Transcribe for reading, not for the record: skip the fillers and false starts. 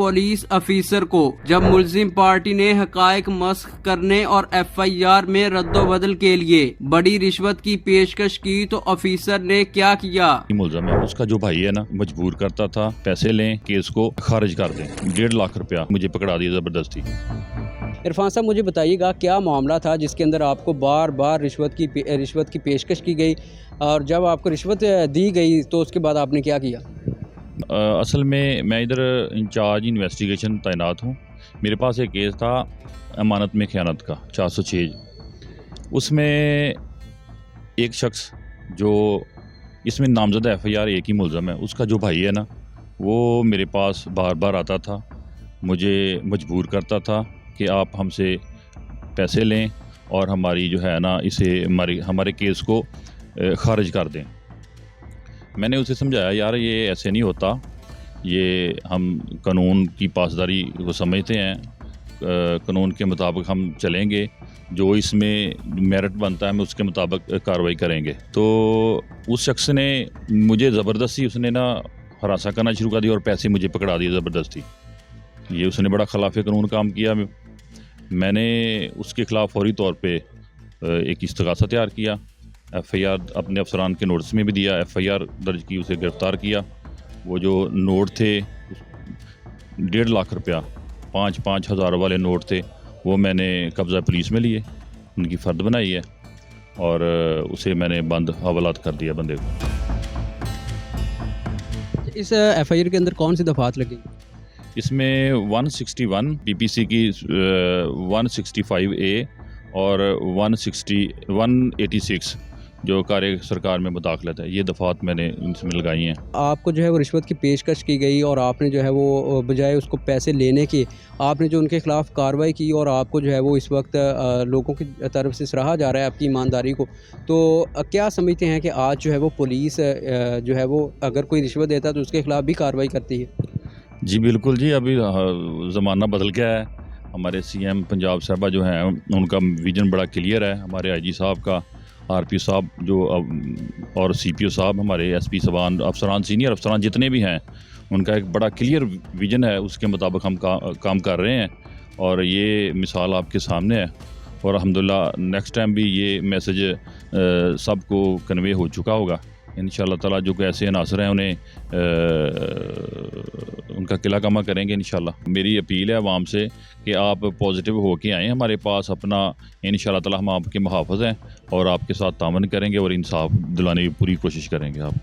Police अफसर को जब मुलजिम पार्टी ने हकायक मस्ख करने और FIR में रद्दोबदल के लिए बड़ी रिश्वत की पेशकश की तो अफसर ने क्या किया। मुलजम है उसका जो भाई है ना, मजबूर करता था पैसे लें, केस को खारिज कर दें। 1.5 लाख रुपया मुझे पकड़ा दिया जबरदस्ती। इरफान साहब, मुझे बताइएगा क्या मामला था जिसके अंदर आपको बार बार रिश्वत की पेशकश की गई, और जब आपको रिश्वत दी गई तो उसके बाद आपने क्या किया। असल में मैं इधर इंचार्ज इन्वेस्टिगेशन तैनात हूँ। मेरे पास एक केस था अमानत में ख़यानत का 406। उसमें एक शख्स जो इसमें नामजद FIR एक ही मुलज़म है, उसका जो भाई है ना, वो मेरे पास बार बार आता था, मुझे मजबूर करता था कि आप हमसे पैसे लें और हमारी जो है ना इसे हमारे केस को खारिज कर दें। मैंने उसे समझाया, यार ये ऐसे नहीं होता, ये हम कानून की पासदारी को समझते हैं, कानून के मुताबिक हम चलेंगे, जो इसमें मेरिट बनता है हम उसके मुताबिक कार्रवाई करेंगे। तो उस शख्स ने मुझे ज़बरदस्ती उसने ना हरासा करना शुरू कर दिया और पैसे मुझे पकड़ा दिए ज़बरदस्ती। ये उसने बड़ा खिलाफ कानून काम किया। मैंने उसके ख़िलाफ़ फौरी तौर पे एक इस्तग़ासा तैयार किया, FIR अपने अफसरान के नोटिस में भी दिया, FIR दर्ज की, उसे गिरफ़्तार किया। वो जो नोट थे 1.5 लाख रुपया 5-5 हज़ार वाले नोट थे, वो मैंने कब्ज़ा पुलिस में लिए, उनकी फ़र्द बनाई है और उसे मैंने बंद हवालात कर दिया बंदे को। इस FIR के अंदर कौन सी दफ़ात लगेंगी। इसमें 161 PPC की 165A और 186 जो कार्य सरकार में मुदाखलत है, ये दफ़ात मैंने इसमें लगाई हैं। आपको जो है वो रिश्वत की पेशकश की गई और आपने जो है वो बजाय उसको पैसे लेने के आपने जो उनके ख़िलाफ़ कार्रवाई की, और आपको जो है वो इस वक्त लोगों की तरफ से सराहा जा रहा है आपकी ईमानदारी को। तो क्या समझते हैं कि आज जो है वो पुलिस जो है वो अगर कोई रिश्वत देता है तो उसके ख़िलाफ़ भी कार्रवाई करती है। जी बिल्कुल जी, अभी ज़माना बदल गया है। हमारे CM पंजाब साहबा जो हैं उनका विज़न बड़ा क्लियर है। हमारे IG साहब का, RP साहब जो और CPO साहब, हमारे SP सबान अफसरान, सीनियर अफसरान जितने भी हैं, उनका एक बड़ा क्लियर विज़न है। उसके मुताबिक हम काम कर रहे हैं और ये मिसाल आपके सामने है। और अल्हम्दुलिल्लाह नेक्स्ट टाइम भी ये मैसेज सबको कन्वे हो चुका होगा इंशाअल्लाह ताला। जो ऐसे अनासर हैं उन्हें उनका किला कमा करेंगे इंशाअल्लाह। मेरी अपील है आवाम से कि आप पॉजिटिव होके आएँ हमारे पास, अपना इंशाअल्लाह ताला हम आपके मुहाफ़िज़ हैं और आपके साथ तावन करेंगे और इंसाफ दिलाने की पूरी कोशिश करेंगे आप।